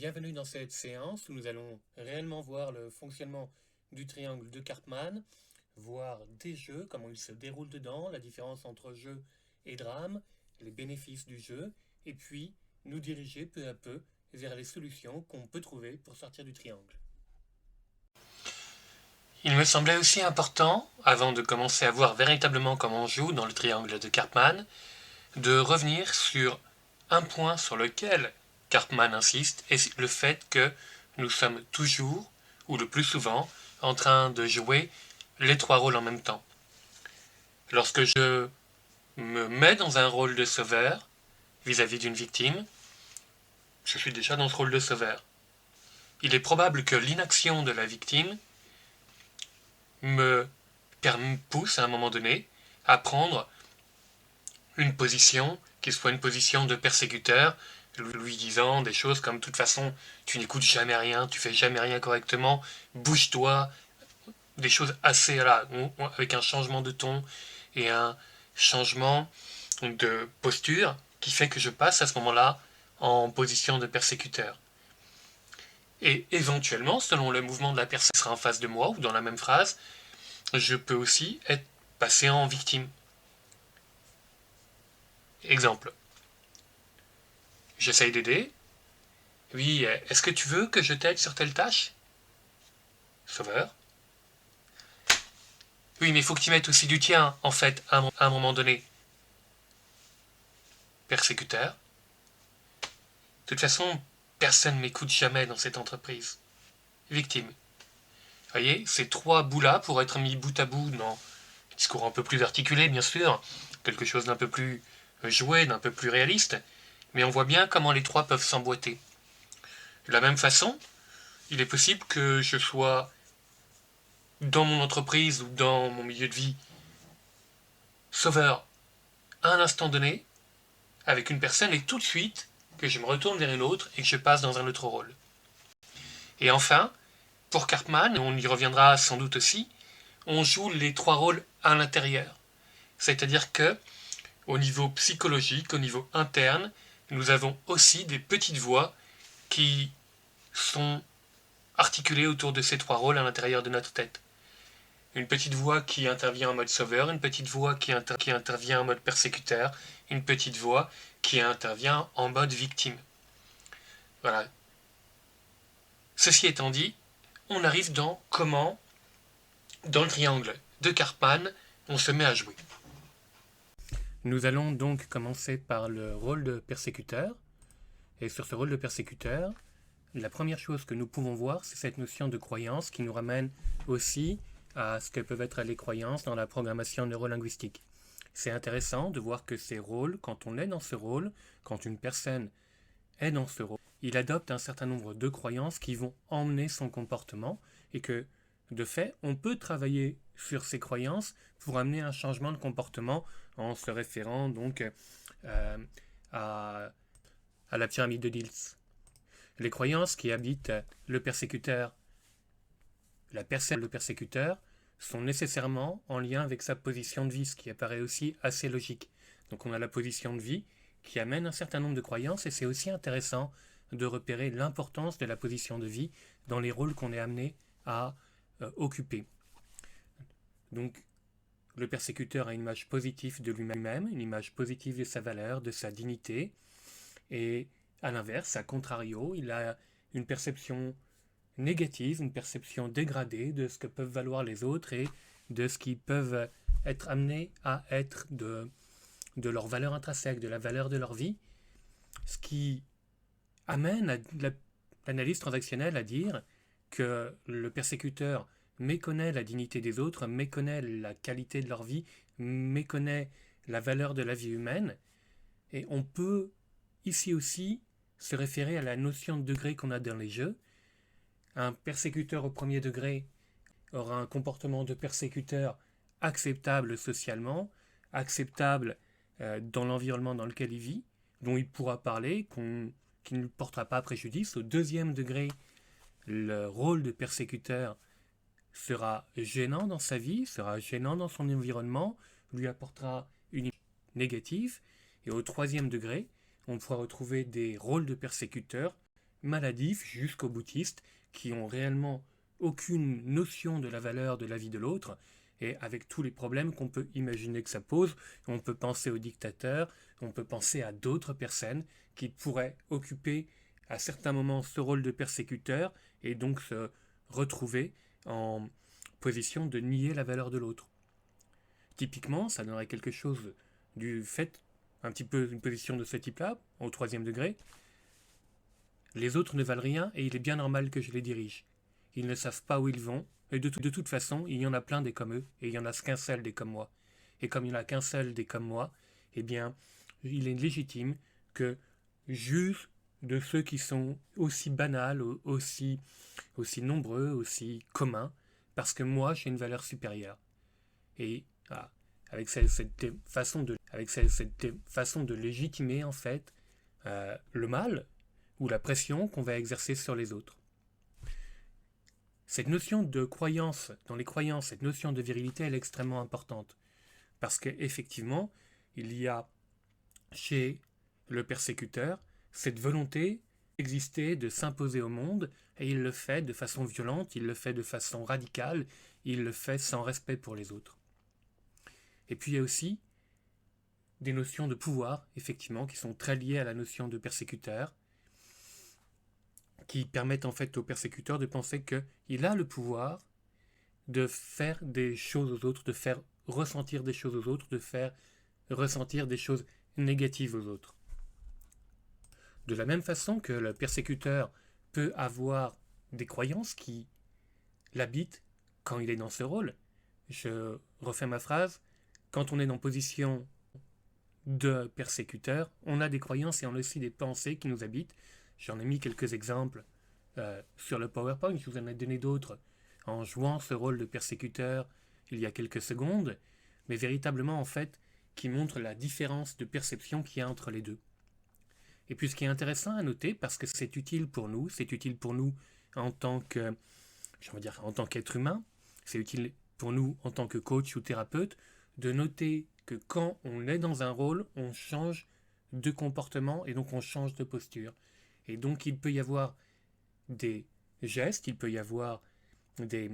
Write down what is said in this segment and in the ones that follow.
Bienvenue dans cette séance où nous allons réellement voir le fonctionnement du triangle de Karpman, voir des jeux, comment ils se déroulent dedans, la différence entre jeu et drame, les bénéfices du jeu, et puis nous diriger peu à peu vers les solutions qu'on peut trouver pour sortir du triangle. Il me semblait aussi important, avant de commencer à voir véritablement comment on joue dans le triangle de Karpman, de revenir sur un point sur lequel Karpman insiste, et le fait que nous sommes toujours, ou le plus souvent, en train de jouer les trois rôles en même temps. Lorsque je me mets dans un rôle de sauveur vis-à-vis d'une victime, je suis déjà dans ce rôle de sauveur. Il est probable que l'inaction de la victime me pousse à un moment donné à prendre une position qui soit une position de persécuteur, lui disant des choses comme « de toute façon, tu n'écoutes jamais rien, tu fais jamais rien correctement, bouge-toi », des choses assez, là, avec un changement de ton et un changement de posture qui fait que je passe à ce moment-là en position de persécuteur. Et éventuellement, selon le mouvement de la personne qui sera en face de moi ou dans la même phrase, je peux aussi être passé en victime. Exemple. J'essaye d'aider. Oui, est-ce que tu veux que je t'aide sur telle tâche? Sauveur. Oui, mais il faut que tu mettes aussi du tien, en fait, à un moment donné. Persécuteur. De toute façon, personne ne m'écoute jamais dans cette entreprise. Victime. Vous voyez, ces trois bouts-là pourraient être mis bout à bout dans un discours un peu plus articulé, bien sûr, quelque chose d'un peu plus joué, d'un peu plus réaliste, mais on voit bien comment les trois peuvent s'emboîter. De la même façon, il est possible que je sois dans mon entreprise ou dans mon milieu de vie sauveur à un instant donné avec une personne et tout de suite que je me retourne vers une autre et que je passe dans un autre rôle. Et enfin, pour Karpman, on y reviendra sans doute aussi, on joue les trois rôles à l'intérieur. C'est-à-dire que, au niveau psychologique, au niveau interne, nous avons aussi des petites voix qui sont articulées autour de ces trois rôles à l'intérieur de notre tête. Une petite voix qui intervient en mode sauveur, une petite voix qui intervient en mode persécuteur, une petite voix qui intervient en mode victime. Voilà. Ceci étant dit, on arrive dans comment, dans le triangle de Karpman, on se met à jouer. Nous allons donc commencer par le rôle de persécuteur. Et sur ce rôle de persécuteur, la première chose que nous pouvons voir, c'est cette notion de croyance qui nous ramène aussi à ce que peuvent être les croyances dans la programmation neurolinguistique. C'est intéressant de voir que ces rôles, quand on est dans ce rôle, quand une personne est dans ce rôle, il adopte un certain nombre de croyances qui vont emmener son comportement et que, de fait, on peut travailler sur ces croyances pour amener un changement de comportement en se référant donc à la pyramide de Diels. Les croyances qui habitent le persécuteur, la personne le persécuteur, sont nécessairement en lien avec sa position de vie, ce qui apparaît aussi assez logique. Donc on a la position de vie qui amène un certain nombre de croyances et c'est aussi intéressant de repérer l'importance de la position de vie dans les rôles qu'on est amené à occuper. Donc le persécuteur a une image positive de lui-même, une image positive de sa valeur, de sa dignité, et à l'inverse, à contrario, il a une perception négative, une perception dégradée de ce que peuvent valoir les autres et de ce qu'ils peuvent être amenés à être de leur valeur intrinsèque, de la valeur de leur vie, ce qui amène l'analyse transactionnelle à dire que le persécuteur méconnaît la dignité des autres, méconnaît la qualité de leur vie, méconnaît la valeur de la vie humaine, et on peut ici aussi se référer à la notion de degré qu'on a dans les jeux. Un persécuteur au premier degré aura un comportement de persécuteur acceptable socialement, acceptable dans l'environnement dans lequel il vit, dont il pourra parler, qui ne lui portera pas préjudice. Au deuxième degré, le rôle de persécuteur sera gênant dans sa vie, sera gênant dans son environnement, lui apportera une image négative. Et au troisième degré, on pourra retrouver des rôles de persécuteurs maladifs jusqu'aux boutistes, qui ont réellement aucune notion de la valeur de la vie de l'autre, et avec tous les problèmes qu'on peut imaginer que ça pose, on peut penser aux dictateurs, on peut penser à d'autres personnes qui pourraient occuper à certains moments ce rôle de persécuteur et donc se retrouver en position de nier la valeur de l'autre. Typiquement, ça donnerait quelque chose du fait, un petit peu une position de ce type-là, au 3e degré. Les autres ne valent rien et il est bien normal que je les dirige. Ils ne savent pas où ils vont, et de toute façon, il y en a plein des comme eux, et il n'y en a qu'un seul des comme moi. Et comme il n'y en a qu'un seul des comme moi, eh bien, il est légitime que juge de ceux qui sont aussi banals, aussi nombreux, aussi communs, parce que moi, j'ai une valeur supérieure. Et voilà, avec cette façon de légitimer, en fait, le mal ou la pression qu'on va exercer sur les autres. Cette notion de croyance, dans les croyances, cette notion de virilité, elle est extrêmement importante. Parce qu'effectivement, il y a chez le persécuteur cette volonté d'exister, de s'imposer au monde, et il le fait de façon violente, il le fait de façon radicale, il le fait sans respect pour les autres. Et puis il y a aussi des notions de pouvoir, effectivement, qui sont très liées à la notion de persécuteur, qui permettent en fait au persécuteur de penser qu'il a le pouvoir de faire des choses aux autres, de faire ressentir des choses aux autres, de faire ressentir des choses négatives aux autres. De la même façon que le persécuteur peut avoir des croyances qui l'habitent quand il est dans ce rôle. Je refais ma phrase. Quand on est en position de persécuteur, on a des croyances et on a aussi des pensées qui nous habitent. J'en ai mis quelques exemples sur le PowerPoint, je vous en ai donné d'autres en jouant ce rôle de persécuteur il y a quelques secondes, mais véritablement en fait qui montrent la différence de perception qu'il y a entre les deux. Et puis ce qui est intéressant à noter, parce que c'est utile pour nous en tant que, en tant qu'être humain, c'est utile pour nous en tant que coach ou thérapeute, de noter que quand on est dans un rôle, on change de comportement et donc on change de posture. Et donc il peut y avoir des gestes, il peut y avoir des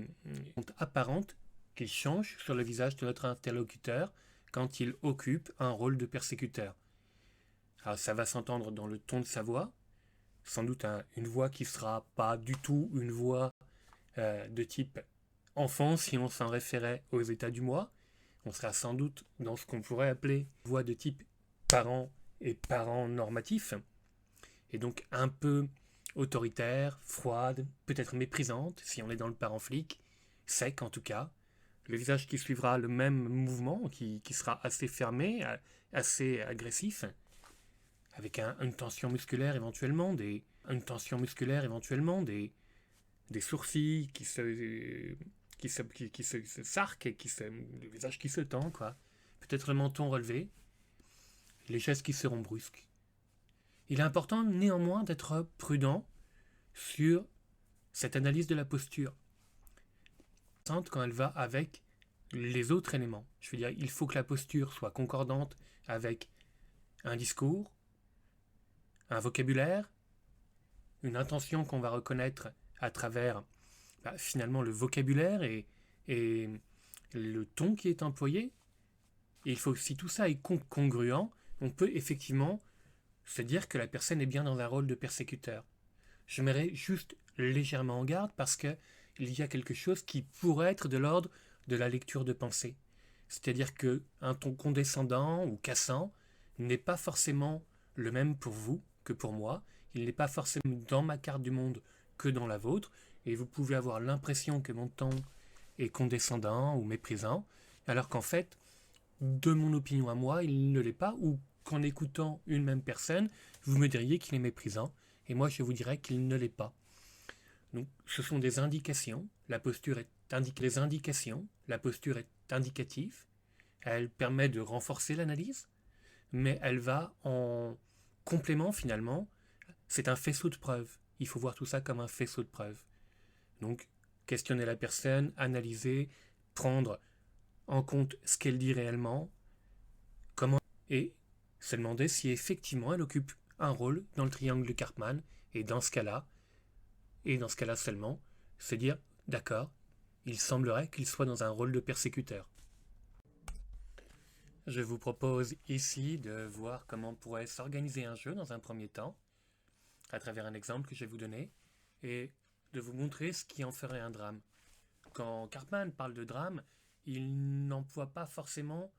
apparentes qui changent sur le visage de notre interlocuteur quand il occupe un rôle de persécuteur. Alors ça va s'entendre dans le ton de sa voix, sans doute une voix qui ne sera pas du tout une voix de type enfant si on s'en référait aux états du moi. On sera sans doute dans ce qu'on pourrait appeler voix de type parent et parent normatif, et donc un peu autoritaire, froide, peut-être méprisante si on est dans le parent flic, sec en tout cas. Le visage qui suivra le même mouvement, qui sera assez fermé, assez agressif, avec une tension musculaire éventuellement, des sourcils qui se sarquent et le visage qui se tend, quoi. Peut-être le menton relevé, les gestes qui seront brusques. Il est important néanmoins d'être prudent sur cette analyse de la posture, quand elle va avec les autres éléments. Je veux dire, il faut que la posture soit concordante avec un discours, un vocabulaire, une intention qu'on va reconnaître à travers finalement le vocabulaire et le ton qui est employé. Et il faut que si tout ça est congruent, on peut effectivement se dire que la personne est bien dans un rôle de persécuteur. Je mets juste légèrement en garde parce qu'il y a quelque chose qui pourrait être de l'ordre de la lecture de pensée. C'est-à-dire qu'un ton condescendant ou cassant n'est pas forcément le même pour vous que pour moi. Il n'est pas forcément dans ma carte du monde que dans la vôtre. Et vous pouvez avoir l'impression que mon ton est condescendant ou méprisant, alors qu'en fait, de mon opinion à moi, il ne l'est pas, ou qu'en écoutant une même personne, vous me diriez qu'il est méprisant, et moi je vous dirais qu'il ne l'est pas. Donc ce sont des indications, la posture est indicative, elle permet de renforcer l'analyse, mais elle va en complément finalement, c'est un faisceau de preuves. Il faut voir tout ça comme un faisceau de preuves. Donc questionner la personne, analyser, prendre en compte ce qu'elle dit réellement, comment, et se demander si effectivement elle occupe un rôle dans le triangle de Karpman Et dans ce cas-là, seulement, se dire, d'accord, il semblerait qu'il soit dans un rôle de persécuteur. Je vous propose ici de voir comment pourrait s'organiser un jeu dans un premier temps, à travers un exemple que je vais vous donner, et de vous montrer ce qui en ferait un drame. Quand Cartman parle de drame, il n'emploie pas forcément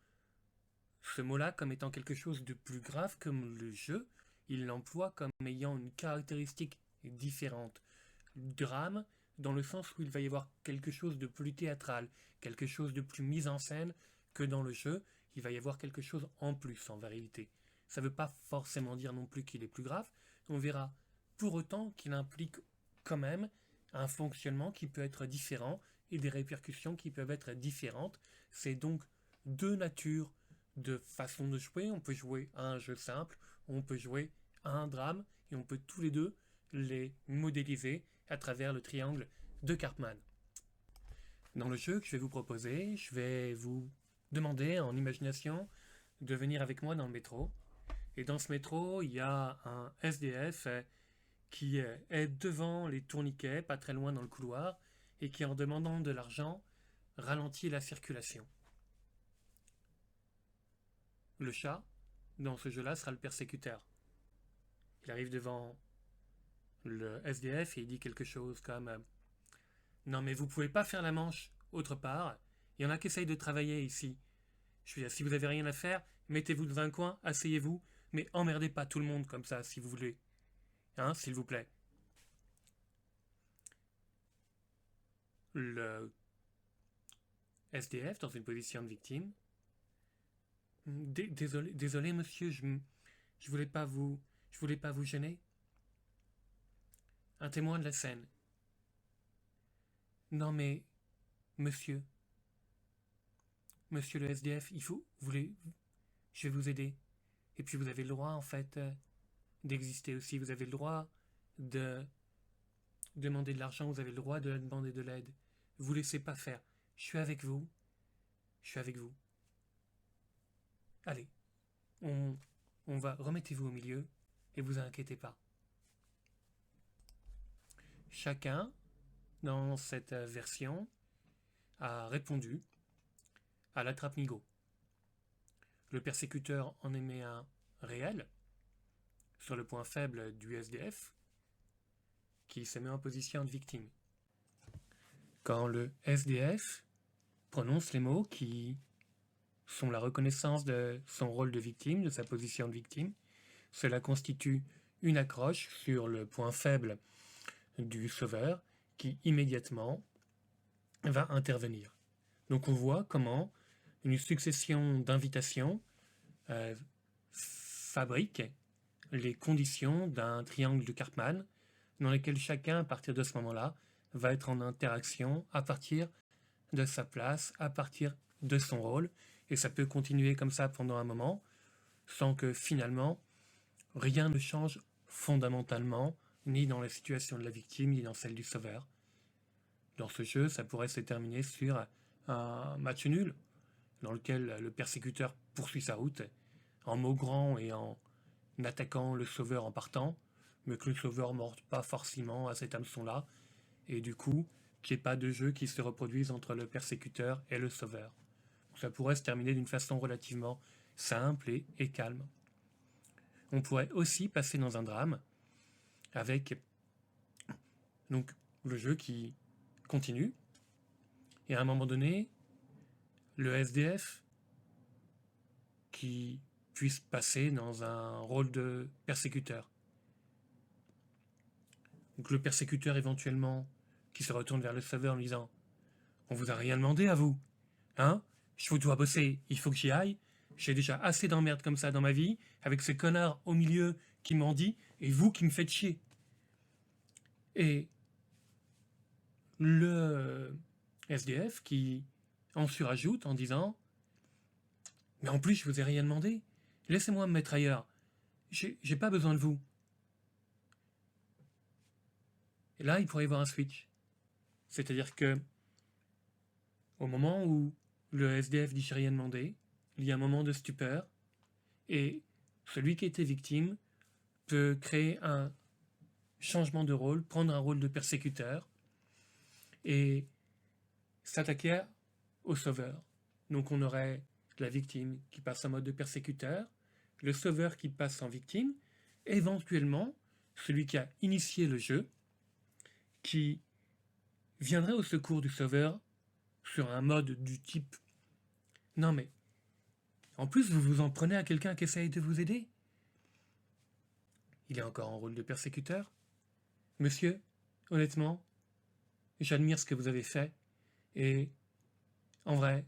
ce mot-là comme étant quelque chose de plus grave que le jeu, il l'emploie comme ayant une caractéristique différente. Drame, dans le sens où il va y avoir quelque chose de plus théâtral, quelque chose de plus mis en scène que dans le jeu, il va y avoir quelque chose en plus en vérité. Ça ne veut pas forcément dire non plus qu'il est plus grave, on verra pour autant qu'il implique quand même un fonctionnement qui peut être différent et des répercussions qui peuvent être différentes. C'est donc deux natures de façon de jouer. On peut jouer à un jeu simple, on peut jouer à un drame, et on peut tous les deux les modéliser à travers le triangle de Karpman. Dans le jeu que je vais vous proposer, je vais vous demander en imagination de venir avec moi dans le métro. Et dans ce métro, il y a un SDF qui est devant les tourniquets, pas très loin dans le couloir, et qui, en demandant de l'argent, ralentit la circulation. Le chat, dans ce jeu-là, sera le persécuteur. Il arrive devant le SDF et il dit quelque chose comme non mais vous pouvez pas faire la manche autre part, il y en a qui essayent de travailler ici. Je veux dire, si vous avez rien à faire, mettez-vous dans un coin, asseyez-vous, mais emmerdez pas tout le monde comme ça si vous voulez. Hein, s'il vous plaît. Le SDF, dans une position de victime. Désolé monsieur, je voulais pas vous gêner. Un témoin de la scène. Non mais, monsieur, monsieur le SDF, je vais vous aider. Et puis vous avez le droit en fait d'exister aussi. Vous avez le droit de demander de l'argent, vous avez le droit de demander de l'aide. Vous laissez pas faire. Je suis avec vous. Je suis avec vous. Allez, on, on va, remettez-vous au milieu et vous inquiétez pas. Chacun, dans cette version, a répondu à l'attrape-nigo. Le persécuteur en émet un réel sur le point faible du SDF qui se met en position de victime. Quand le SDF prononce les mots qui sont la reconnaissance de son rôle de victime, de sa position de victime, cela constitue une accroche sur le point faible du sauveur qui immédiatement va intervenir. Donc on voit comment une succession d'invitations fabrique les conditions d'un triangle de Karpman dans lequel chacun, à partir de ce moment-là, va être en interaction à partir de sa place, à partir de son rôle, et ça peut continuer comme ça pendant un moment, sans que finalement rien ne change fondamentalement, ni dans la situation de la victime, ni dans celle du sauveur. Dans ce jeu, ça pourrait se terminer sur un match nul, dans lequel le persécuteur poursuit sa route, en maugrant et en attaquant le sauveur en partant, mais que le sauveur ne morde pas forcément à cet hameçon-là, et du coup, qu'il n'y ait pas de jeu qui se reproduise entre le persécuteur et le sauveur. Donc ça pourrait se terminer d'une façon relativement simple et calme. On pourrait aussi passer dans un drame avec donc le jeu qui continue, et à un moment donné, le SDF qui puisse passer dans un rôle de persécuteur. Donc le persécuteur éventuellement qui se retourne vers le sauveur en lui disant « On vous a rien demandé à vous, hein? Je vous dois bosser, il faut que j'y aille. J'ai déjà assez d'emmerdes comme ça dans ma vie, avec ces connards au milieu qui m'en dit, et vous qui me faites chier. » Et le SDF qui en surajoute en disant « Mais en plus, je vous ai rien demandé. Laissez-moi me mettre ailleurs. J'ai pas besoin de vous. » Et là, il pourrait y avoir un switch. C'est-à-dire que, au moment où le SDF dit j'ai rien demandé, il y a un moment de stupeur, et celui qui a été victime peut créer un changement de rôle, prendre un rôle de persécuteur et s'attaquer au sauveur. Donc on aurait la victime qui passe en mode de persécuteur, le sauveur qui passe en victime, éventuellement celui qui a initié le jeu, qui viendrait au secours du sauveur sur un mode du type non mais en plus vous vous en prenez à quelqu'un qui essaye de vous aider. Il est encore en rôle de persécuteur. Monsieur, honnêtement, j'admire ce que vous avez fait et en vrai,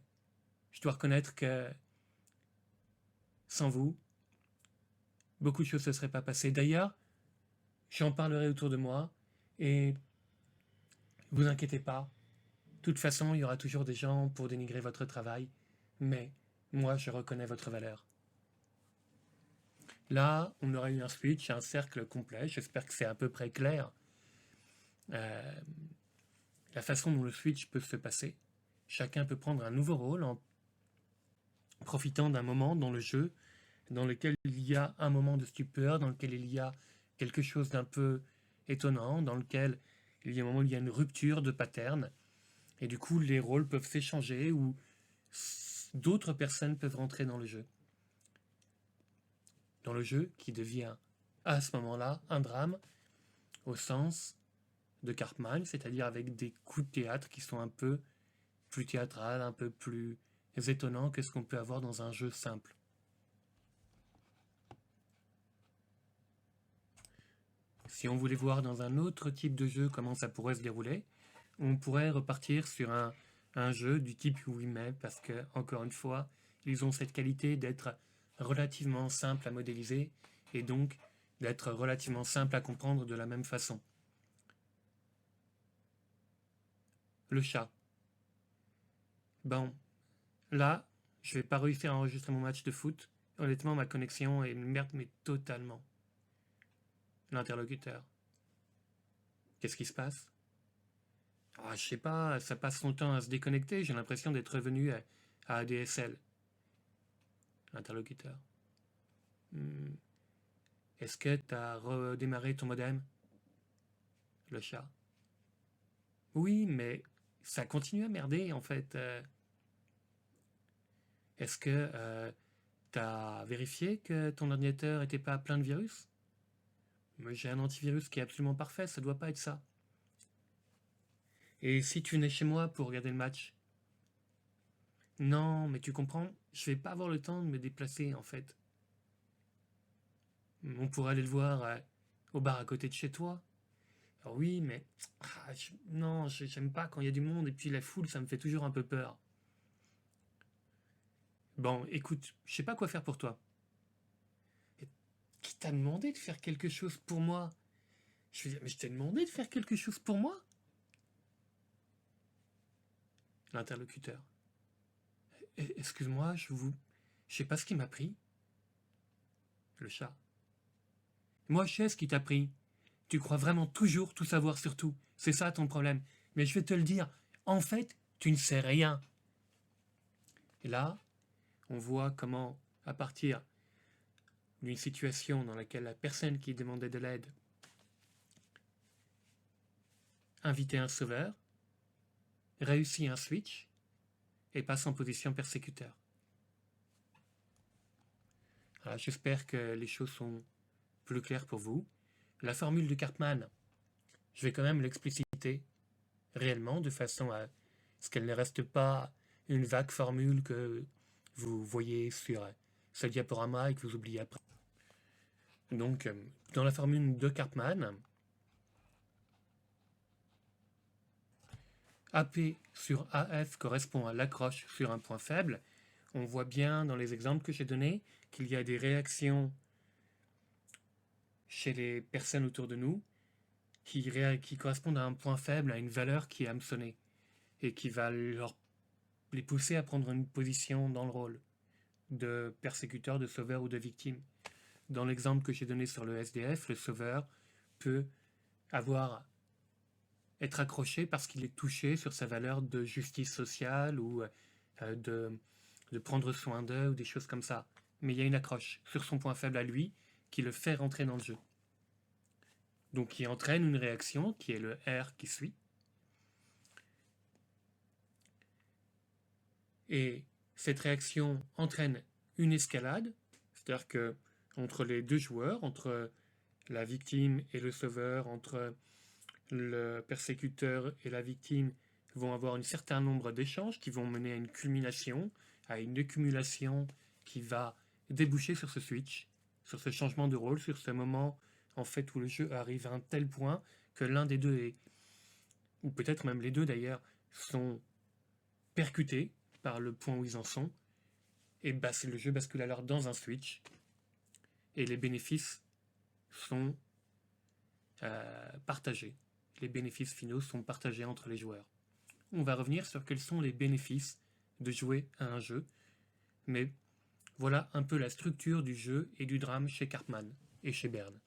je dois reconnaître que sans vous, beaucoup de choses ne se seraient pas passées. D'ailleurs, j'en parlerai autour de moi et vous inquiétez pas. De toute façon, il y aura toujours des gens pour dénigrer votre travail, mais moi, je reconnais votre valeur. Là, on aurait eu un switch, un cercle complet. J'espère que c'est à peu près clair. La façon dont le switch peut se passer. Chacun peut prendre un nouveau rôle en profitant d'un moment dans le jeu dans lequel il y a un moment de stupeur, dans lequel il y a quelque chose d'un peu étonnant, dans lequel il y a un moment où il y a une rupture de pattern, et du coup les rôles peuvent s'échanger ou d'autres personnes peuvent rentrer dans le jeu. Dans le jeu qui devient à ce moment-là un drame au sens de Cartman, c'est-à-dire avec des coups de théâtre qui sont un peu plus théâtrales, un peu plus étonnants que ce qu'on peut avoir dans un jeu simple. Si on voulait voir dans un autre type de jeu comment ça pourrait se dérouler, on pourrait repartir sur un jeu du type Ouimet, parce que, encore une fois, ils ont cette qualité d'être relativement simple à modéliser, et donc d'être relativement simple à comprendre de la même façon. Le chat. Bon, là, je vais pas réussir à enregistrer mon match de foot. Honnêtement, ma connexion est une merde, mais totalement. L'interlocuteur. Qu'est-ce qui se passe? Ah, je sais pas, ça passe son temps à se déconnecter, j'ai l'impression d'être revenu à ADSL. L'interlocuteur. Est-ce que t'as redémarré ton modem? Le chat. Oui, mais ça continue à merder en fait. Est-ce que t'as vérifié que ton ordinateur était pas plein de virus? Mais j'ai un antivirus qui est absolument parfait, ça doit pas être ça. Et si tu venais chez moi pour regarder le match? Non, mais tu comprends, je vais pas avoir le temps de me déplacer en fait. On pourrait aller le voir au bar à côté de chez toi. Alors oui, mais non, j'aime pas quand il y a du monde et puis la foule, ça me fait toujours un peu peur. Bon, écoute, je sais pas quoi faire pour toi. Et qui t'a demandé de faire quelque chose pour moi? Je veux dire, mais je t'ai demandé de faire quelque chose pour moi? L'interlocuteur. Excuse-moi, je sais pas ce qui m'a pris. Le chat. Moi, je sais ce qui t'a pris. Tu crois vraiment toujours tout savoir sur tout. C'est ça ton problème. Mais je vais te le dire, en fait, tu ne sais rien. Et là, on voit comment, à partir d'une situation dans laquelle la personne qui demandait de l'aide invitait un sauveur, réussit un switch et passe en position persécuteur. Alors, j'espère que les choses sont plus claires pour vous. La formule de Cartman, je vais quand même l'expliciter réellement de façon à ce qu'elle ne reste pas une vague formule que vous voyez sur ce diaporama et que vous oubliez après. Donc, dans la formule de Cartman, AP sur AF correspond à l'accroche sur un point faible. On voit bien dans les exemples que j'ai donnés qu'il y a des réactions chez les personnes autour de nous qui correspondent à un point faible, à une valeur qui est hameçonnée et qui va les pousser à prendre une position dans le rôle de persécuteur, de sauveur ou de victime. Dans l'exemple que j'ai donné sur le SDF, le sauveur peut être accroché parce qu'il est touché sur sa valeur de justice sociale ou de prendre soin d'eux ou des choses comme ça. Mais il y a une accroche sur son point faible à lui qui le fait rentrer dans le jeu. donc qui entraîne une réaction qui est le R qui suit. Et cette réaction entraîne une escalade, c'est-à-dire que entre les deux joueurs, entre la victime et le sauveur, entre le persécuteur et la victime, vont avoir un certain nombre d'échanges qui vont mener à une culmination, à une accumulation qui va déboucher sur ce switch, sur ce changement de rôle, sur ce moment en fait où le jeu arrive à un tel point que l'un des deux est, ou peut-être même les deux d'ailleurs, sont percutés par le point où ils en sont, et le jeu bascule alors dans un switch, et les bénéfices sont partagés. Les bénéfices finaux sont partagés entre les joueurs. On va revenir sur quels sont les bénéfices de jouer à un jeu, mais voilà un peu la structure du jeu et du drame chez Karpman et chez Berne.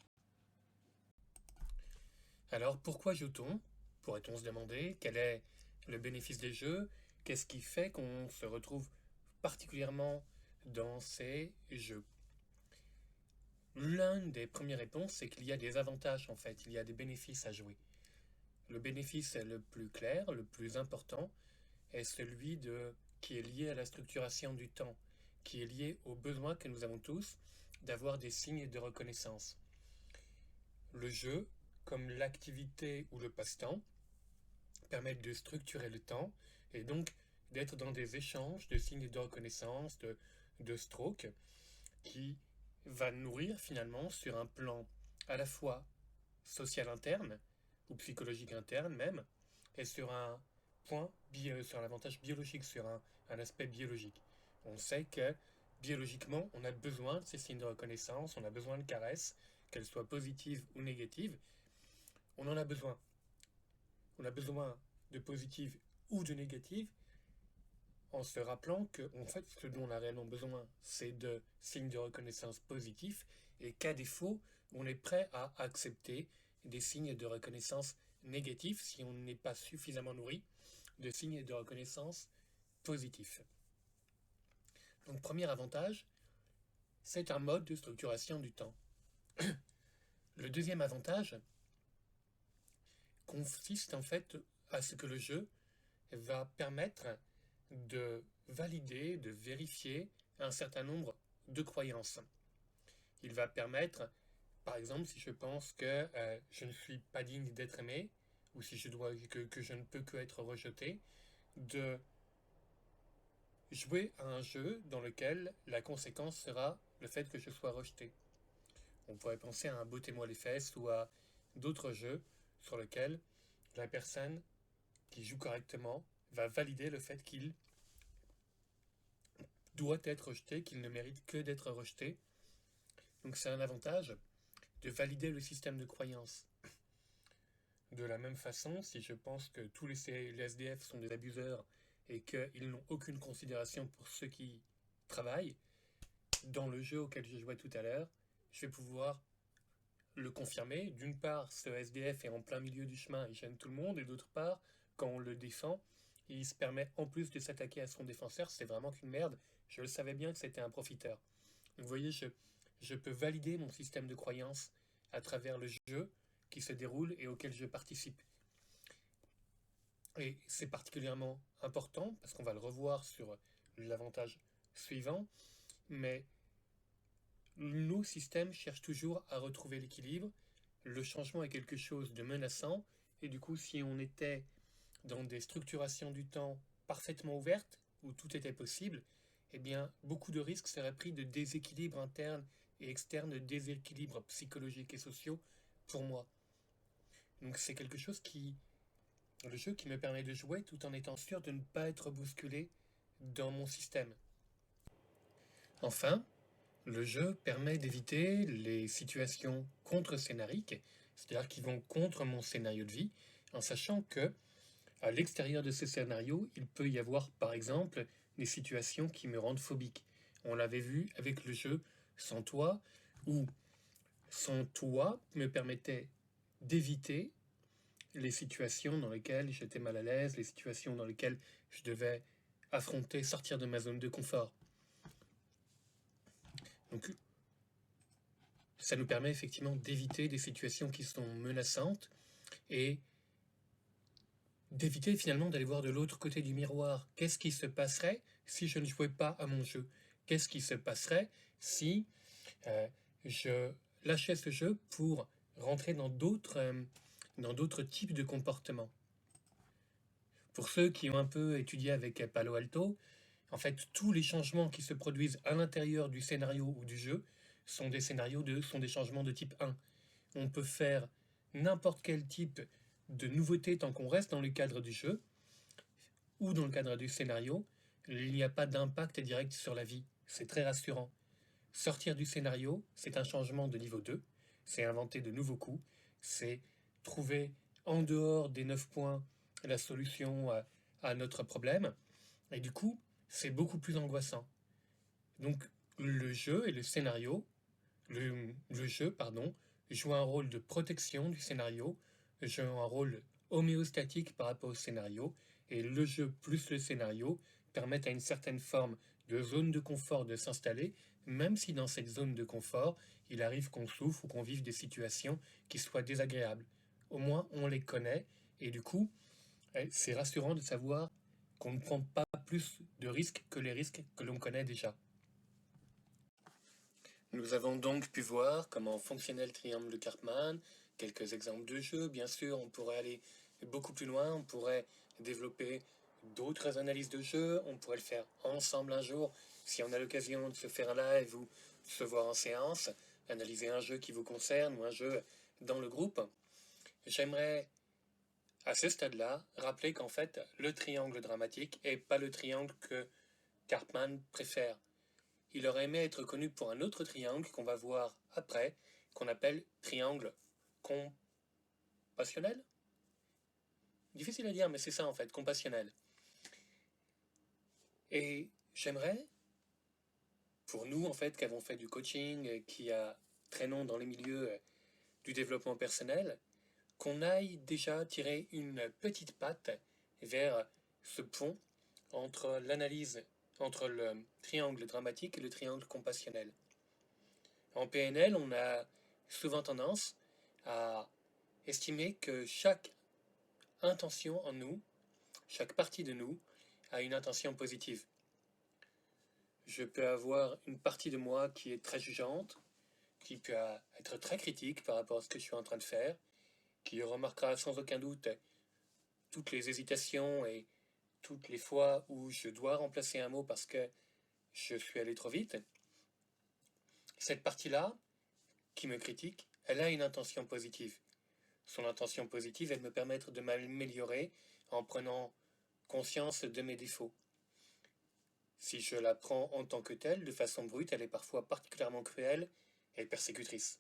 Alors pourquoi joue-t-on? Pourrait-on se demander quel est le bénéfice des jeux? Qu'est-ce qui fait qu'on se retrouve particulièrement dans ces jeux? L'une des premières réponses, c'est qu'il y a des avantages en fait, il y a des bénéfices à jouer. Le bénéfice le plus clair, le plus important, est celui qui est lié à la structuration du temps, qui est lié au besoin que nous avons tous d'avoir des signes de reconnaissance. Le jeu, comme l'activité ou le passe-temps, permettent de structurer le temps et donc d'être dans des échanges de signes de reconnaissance, de strokes, qui va nourrir finalement sur un plan à la fois social interne ou psychologique interne même, et sur un sur un avantage biologique, sur un aspect biologique. On sait que biologiquement, on a besoin de ces signes de reconnaissance, on a besoin de caresses, qu'elles soient positives ou négatives. On en a besoin. On a besoin de positives ou de négatives, en se rappelant que, en fait, ce dont on a réellement besoin, c'est de signes de reconnaissance positifs, et qu'à défaut, on est prêt à accepter des signes de reconnaissance négatifs si on n'est pas suffisamment nourri de signes de reconnaissance positifs. Donc, premier avantage, c'est un mode de structuration du temps. Le deuxième avantage consiste en fait à ce que le jeu va permettre de valider, de vérifier un certain nombre de croyances. Il va permettre, par exemple, si je pense que je ne suis pas digne d'être aimé, ou si que je ne peux que être rejeté, de jouer à un jeu dans lequel la conséquence sera le fait que je sois rejeté. On pourrait penser à un Bottez-moi les fesses ou à d'autres jeux sur lesquels la personne qui joue correctement va valider le fait qu'il doit être rejeté, qu'il ne mérite que d'être rejeté. Donc c'est un avantage de valider le système de croyance. De la même façon, si je pense que tous les SDF sont des abuseurs et qu'ils n'ont aucune considération pour ceux qui travaillent, dans le jeu auquel je jouais tout à l'heure, je vais pouvoir le confirmer. D'une part, ce SDF est en plein milieu du chemin, il gêne tout le monde, et d'autre part, quand on le défend, il se permet en plus de s'attaquer à son défenseur, c'est vraiment qu'une merde. Je le savais bien que c'était un profiteur. Donc vous voyez, je peux valider mon système de croyance à travers le jeu qui se déroule et auquel je participe. Et c'est particulièrement important, parce qu'on va le revoir sur l'avantage suivant, mais nos systèmes cherchent toujours à retrouver l'équilibre. Le changement est quelque chose de menaçant, et du coup, si on était dans des structurations du temps parfaitement ouvertes, où tout était possible, eh bien, beaucoup de risques seraient pris de déséquilibres internes et externes, de déséquilibres psychologiques et sociaux pour moi. Donc c'est quelque chose le jeu qui me permet de jouer tout en étant sûr de ne pas être bousculé dans mon système. Enfin, le jeu permet d'éviter les situations contre-scénariques, c'est-à-dire qui vont contre mon scénario de vie, en sachant que à l'extérieur de ces scénarios, il peut y avoir par exemple des situations qui me rendent phobique. On l'avait vu avec le jeu Sans Toi, où Sans Toi me permettait d'éviter les situations dans lesquelles j'étais mal à l'aise, les situations dans lesquelles je devais affronter, sortir de ma zone de confort. Donc, ça nous permet effectivement d'éviter des situations qui sont menaçantes et d'éviter finalement d'aller voir de l'autre côté du miroir. Qu'est-ce qui se passerait si je ne jouais pas à mon jeu? Qu'est-ce qui se passerait si je lâchais ce jeu pour rentrer dans d'autres types de comportements? Pour ceux qui ont un peu étudié avec Palo Alto, en fait, tous les changements qui se produisent à l'intérieur du scénario ou du jeu sont des changements de type 1. On peut faire n'importe quel type de nouveauté tant qu'on reste dans le cadre du jeu ou dans le cadre du scénario. Il n'y a pas d'impact direct sur la vie. C'est très rassurant. Sortir du scénario, c'est un changement de niveau 2. C'est inventer de nouveaux coups. C'est trouver en dehors des 9 points la solution à notre problème. Et du coup, c'est beaucoup plus angoissant. Donc, le jeu et le scénario, le jeu, pardon, joue un rôle de protection du scénario, joue un rôle homéostatique par rapport au scénario, et le jeu plus le scénario permettent à une certaine forme de zone de confort de s'installer, même si dans cette zone de confort, il arrive qu'on souffre ou qu'on vive des situations qui soient désagréables. Au moins, on les connaît, et du coup, c'est rassurant de savoir qu'on ne prend pas plus de risques que les risques que l'on connaît déjà. Nous avons donc pu voir comment fonctionnait le triangle de Karpman, quelques exemples de jeux, bien sûr, on pourrait aller beaucoup plus loin, on pourrait développer d'autres analyses de jeux, on pourrait le faire ensemble un jour, si on a l'occasion de se faire un live ou de se voir en séance, analyser un jeu qui vous concerne ou un jeu dans le groupe. J'aimerais, à ce stade-là, rappeler qu'en fait, le triangle dramatique n'est pas le triangle que Karpman préfère. Il aurait aimé être connu pour un autre triangle qu'on va voir après, qu'on appelle triangle compassionnel. Difficile à dire, mais c'est ça en fait, compassionnel. Et j'aimerais, pour nous en fait, qui avons fait du coaching, qui a traînons dans les milieux du développement personnel, qu'on aille déjà tirer une petite patte vers ce pont entre l'analyse, entre le triangle dramatique et le triangle compassionnel. En PNL, on a souvent tendance à estimer que chaque intention en nous, chaque partie de nous, a une intention positive. Je peux avoir une partie de moi qui est très jugeante, qui peut être très critique par rapport à ce que je suis en train de faire, qui remarquera sans aucun doute toutes les hésitations et toutes les fois où je dois remplacer un mot parce que je suis allé trop vite. Cette partie-là, qui me critique, elle a une intention positive. Son intention positive est de me permettre de m'améliorer en prenant conscience de mes défauts. Si je la prends en tant que telle, de façon brute, elle est parfois particulièrement cruelle et persécutrice.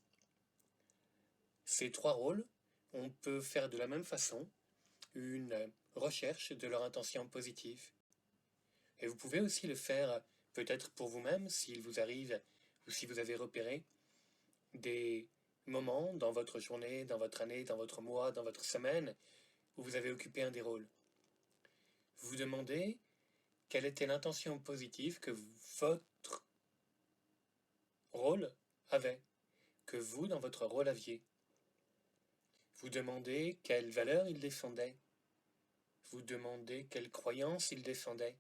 Ces trois rôles, on peut faire de la même façon une recherche de leur intention positive. Et vous pouvez aussi le faire peut-être pour vous-même, s'il vous arrive ou si vous avez repéré des moments dans votre journée, dans votre année, dans votre mois, dans votre semaine, où vous avez occupé un des rôles. Vous vous demandez quelle était l'intention positive que votre rôle avait, que vous, dans votre rôle, aviez. Vous demandez quelle valeur il défendait. Vous demandez quelle croyance il défendait.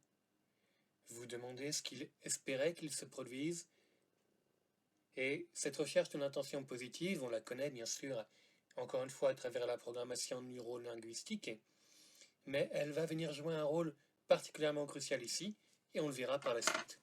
Vous demandez ce qu'il espérait qu'il se produise. Et cette recherche de l'intention positive, on la connaît bien sûr, encore une fois, à travers la programmation neuro-linguistique, mais elle va venir jouer un rôle particulièrement crucial ici, et on le verra par la suite.